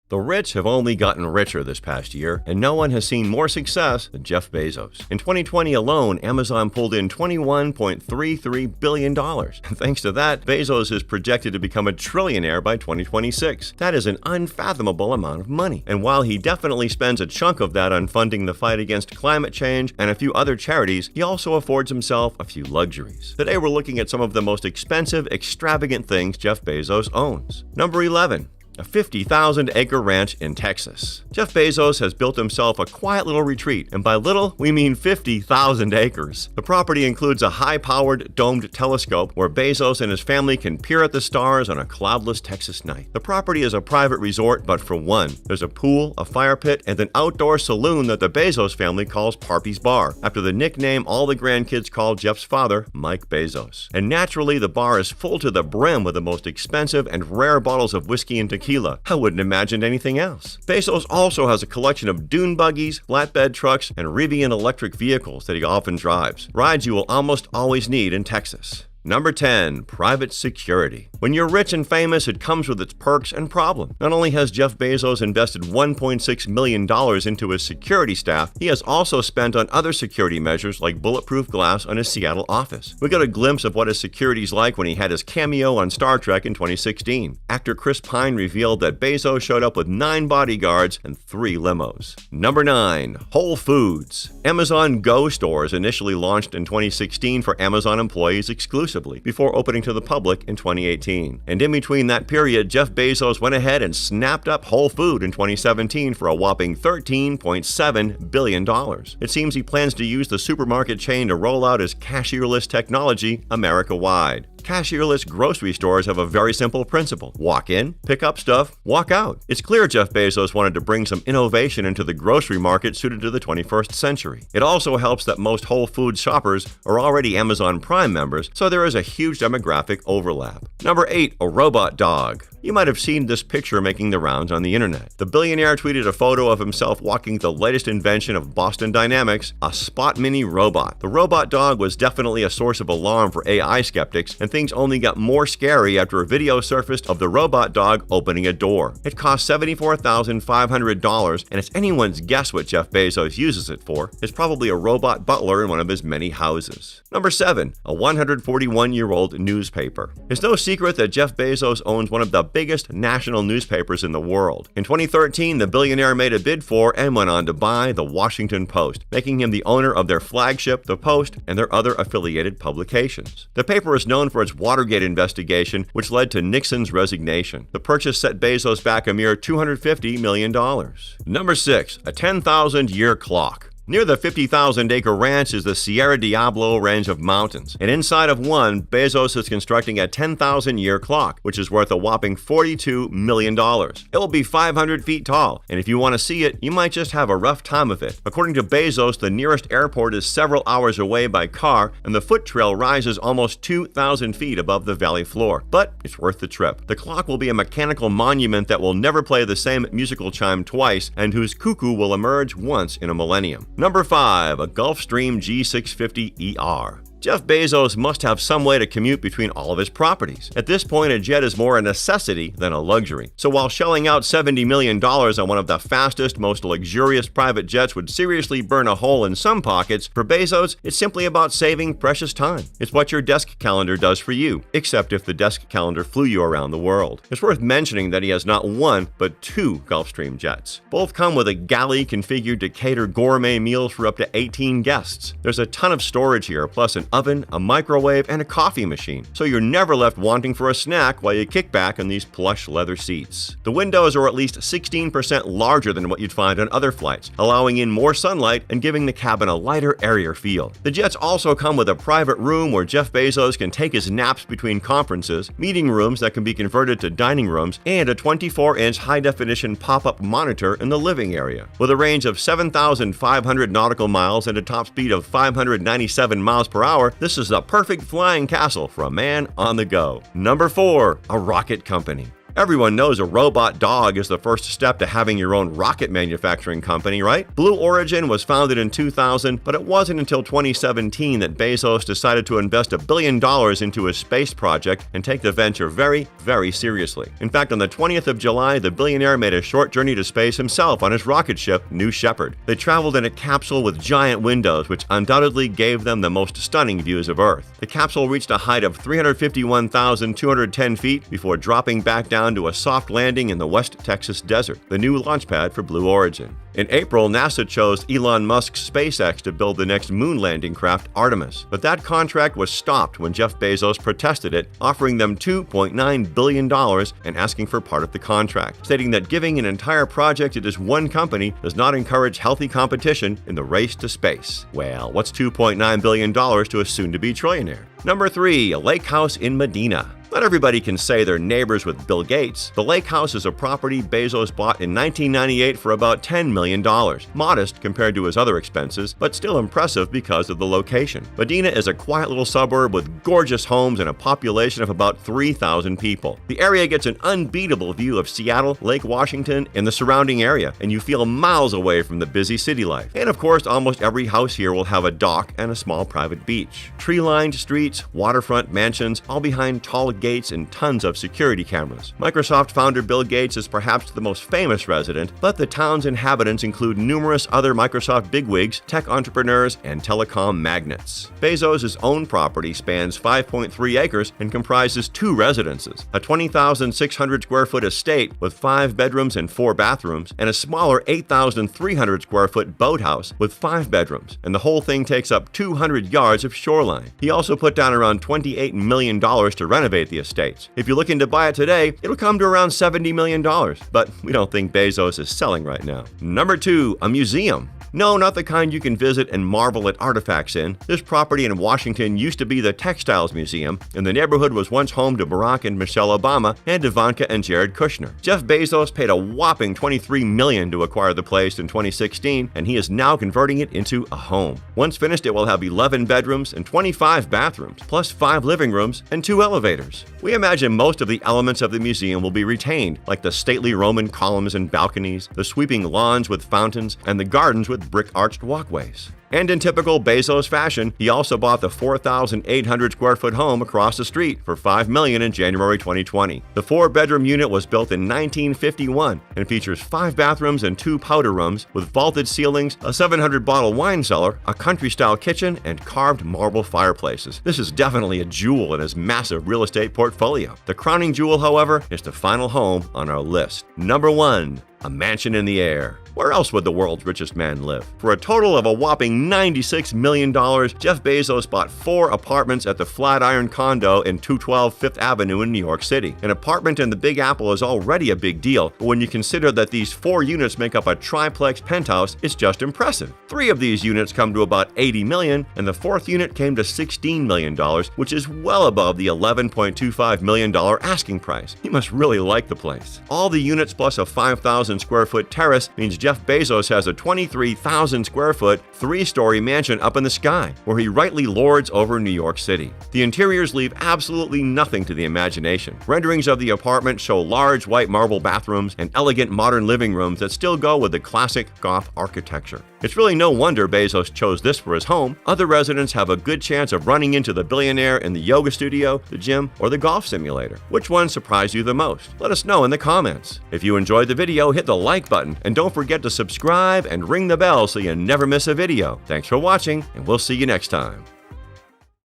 The rich have only gotten richer this past year, and no one has seen more success than Jeff Bezos. In 2020 alone, Amazon pulled in $21.33 billion. And thanks to that, Bezos is projected to become a trillionaire by 2026. That is an unfathomable amount of money. And while he definitely spends a chunk of that on funding the fight against climate change and a few other charities, he also affords himself a few luxuries. Today we're looking at some of the most expensive, extravagant things Jeff Bezos owns. Number 11. A 50,000-acre ranch in Texas. Jeff Bezos has built himself a quiet little retreat, and by little, we mean 50,000 acres. The property includes a high-powered domed telescope where Bezos and his family can peer at the stars on a cloudless Texas night. The property is a private resort, but for one, there's a pool, a fire pit, and an outdoor saloon that the Bezos family calls Parpy's Bar, after the nickname all the grandkids call Jeff's father, Mike Bezos. And naturally, the bar is full to the brim with the most expensive and rare bottles of whiskey and tequila. I wouldn't imagine anything else. Bezos also has a collection of dune buggies, flatbed trucks, and Rivian electric vehicles that he often drives, rides you will almost always need in Texas. Number 10. Private security. When you're rich and famous, it comes with its perks and problems. Not only has Jeff Bezos invested $1.6 million into his security staff, he has also spent on other security measures like bulletproof glass on his Seattle office. We got a glimpse of what his security's like when he had his cameo on Star Trek in 2016. Actor Chris Pine revealed that Bezos showed up with 9 bodyguards and 3 limos. Number 9. Whole Foods. Amazon Go stores initially launched in 2016 for Amazon employees exclusively, before opening to the public in 2018. And in between that period, Jeff Bezos went ahead and snapped up Whole Food in 2017 for a whopping $13.7 billion. It seems he plans to use the supermarket chain to roll out his cashierless technology America-wide. Cashierless grocery stores have a very simple principle. Walk in, pick up stuff, walk out. It's clear Jeff Bezos wanted to bring some innovation into the grocery market suited to the 21st century. It also helps that most Whole Foods shoppers are already Amazon Prime members, so there is a huge demographic overlap. Number 8. A robot dog. You might have seen this picture making the rounds on the internet. The billionaire tweeted a photo of himself walking the latest invention of Boston Dynamics, a Spot Mini robot. The robot dog was definitely a source of alarm for AI skeptics, and things only got more scary after a video surfaced of the robot dog opening a door. It cost $74,500, and it's anyone's guess what Jeff Bezos uses it for. It's probably a robot butler in one of his many houses. Number 7. A 141-year-old newspaper. It's no secret that Jeff Bezos owns one of the biggest national newspapers in the world. In 2013, the billionaire made a bid for and went on to buy the Washington Post, making him the owner of their flagship, the Post, and their other affiliated publications. The paper is known for its Watergate investigation, which led to Nixon's resignation. The purchase set Bezos back a mere $250 million. Number 6. A 10,000-year clock. Near the 50,000-acre ranch is the Sierra Diablo range of mountains, and inside of one, Bezos is constructing a 10,000-year clock, which is worth a whopping $42 million. It will be 500 feet tall, and if you want to see it, you might just have a rough time of it. According to Bezos, the nearest airport is several hours away by car, and the foot trail rises almost 2,000 feet above the valley floor. But it's worth the trip. The clock will be a mechanical monument that will never play the same musical chime twice, and whose cuckoo will emerge once in a millennium. Number 5. A Gulfstream G650ER. Jeff Bezos must have some way to commute between all of his properties. At this point, a jet is more a necessity than a luxury. So while shelling out $70 million on one of the fastest, most luxurious private jets would seriously burn a hole in some pockets, for Bezos, it's simply about saving precious time. It's what your desk calendar does for you, except if the desk calendar flew you around the world. It's worth mentioning that he has not one, but 2 Gulfstream jets. Both come with a galley configured to cater gourmet meals for up to 18 guests. There's a ton of storage here, plus an oven, a microwave, and a coffee machine, so you're never left wanting for a snack while you kick back on these plush leather seats. The windows are at least 16% larger than what you'd find on other flights, allowing in more sunlight and giving the cabin a lighter, airier feel. The jets also come with a private room where Jeff Bezos can take his naps between conferences, meeting rooms that can be converted to dining rooms, and a 24-inch high-definition pop-up monitor in the living area. With a range of 7,500 nautical miles and a top speed of 597 miles per hour, this is the perfect flying castle for a man on the go. Number 4. A rocket company. Everyone knows a robot dog is the first step to having your own rocket manufacturing company, right? Blue Origin was founded in 2000, but it wasn't until 2017 that Bezos decided to invest $1 billion into a space project and take the venture very, very seriously. In fact, on the 20th of July, the billionaire made a short journey to space himself on his rocket ship, New Shepard. They traveled in a capsule with giant windows, which undoubtedly gave them the most stunning views of Earth. The capsule reached a height of 351,210 feet before dropping back down to a soft landing in the West Texas desert, the new launch pad for Blue Origin. In April, NASA chose Elon Musk's SpaceX to build the next moon landing craft, Artemis. But that contract was stopped when Jeff Bezos protested it, offering them $2.9 billion and asking for part of the contract, stating that giving an entire project to just one company does not encourage healthy competition in the race to space. Well, what's $2.9 billion to a soon-to-be trillionaire? Number 3, a lake house in Medina. Not everybody can say they're neighbors with Bill Gates. The lake house is a property Bezos bought in 1998 for about $10 million. Modest compared to his other expenses, but still impressive because of the location. Medina is a quiet little suburb with gorgeous homes and a population of about 3,000 people. The area gets an unbeatable view of Seattle, Lake Washington, and the surrounding area, and you feel miles away from the busy city life. And of course, almost every house here will have a dock and a small private beach. Tree-lined streets, waterfront mansions, all behind tall gates and tons of security cameras. Microsoft founder Bill Gates is perhaps the most famous resident, but the town's inhabitants include numerous other Microsoft bigwigs, tech entrepreneurs, and telecom magnates. Bezos' own property spans 5.3 acres and comprises 2 residences, a 20,600 square foot estate with 5 bedrooms and 4 bathrooms, and a smaller 8,300 square foot boathouse with 5 bedrooms, and the whole thing takes up 200 yards of shoreline. He also put down around $28 million to renovate the estates. If you're looking to buy it today, it'll come to around $70 million, but we don't think Bezos is selling right now. Number 2, a museum. No, not the kind you can visit and marvel at artifacts in. This property in Washington used to be the Textiles Museum, and the neighborhood was once home to Barack and Michelle Obama and Ivanka and Jared Kushner. Jeff Bezos paid a whopping $23 million to acquire the place in 2016, and he is now converting it into a home. Once finished, it will have 11 bedrooms and 25 bathrooms, plus 5 living rooms and 2 elevators. We imagine most of the elements of the museum will be retained, like the stately Roman columns and balconies, the sweeping lawns with fountains, and the gardens with brick-arched walkways. And in typical Bezos fashion, he also bought the 4,800 square foot home across the street for $5 million in January 2020. The 4-bedroom unit was built in 1951 and features 5 bathrooms and 2 powder rooms with vaulted ceilings, a 700-bottle wine cellar, a country-style kitchen, and carved marble fireplaces. This is definitely a jewel in his massive real estate portfolio. The crowning jewel, however, is the final home on our list. Number 1, a mansion in the air. Where else would the world's richest man live? For a total of a whopping $96 million, Jeff Bezos bought 4 apartments at the Flatiron condo in 212 Fifth Avenue in New York City. An apartment in the Big Apple is already a big deal, but when you consider that these 4 units make up a triplex penthouse, it's just impressive. 3 of these units come to about $80 million, and the 4th unit came to $16 million, which is well above the $11.25 million asking price. He must really like the place. All the units plus a 5,000 square foot terrace means Jeff Bezos has a 23,000 square foot, 3-story mansion up in the sky, where he rightly lords over New York City. The interiors leave absolutely nothing to the imagination. Renderings of the apartment show large white marble bathrooms and elegant modern living rooms that still go with the classic Goth architecture. It's really no wonder Bezos chose this for his home. Other residents have a good chance of running into the billionaire in the yoga studio, the gym, or the golf simulator. Which one surprised you the most? Let us know in the comments. If you enjoyed the video, hit the like button, and don't forget to subscribe and ring the bell so you never miss a video. Thanks for watching, and we'll see you next time.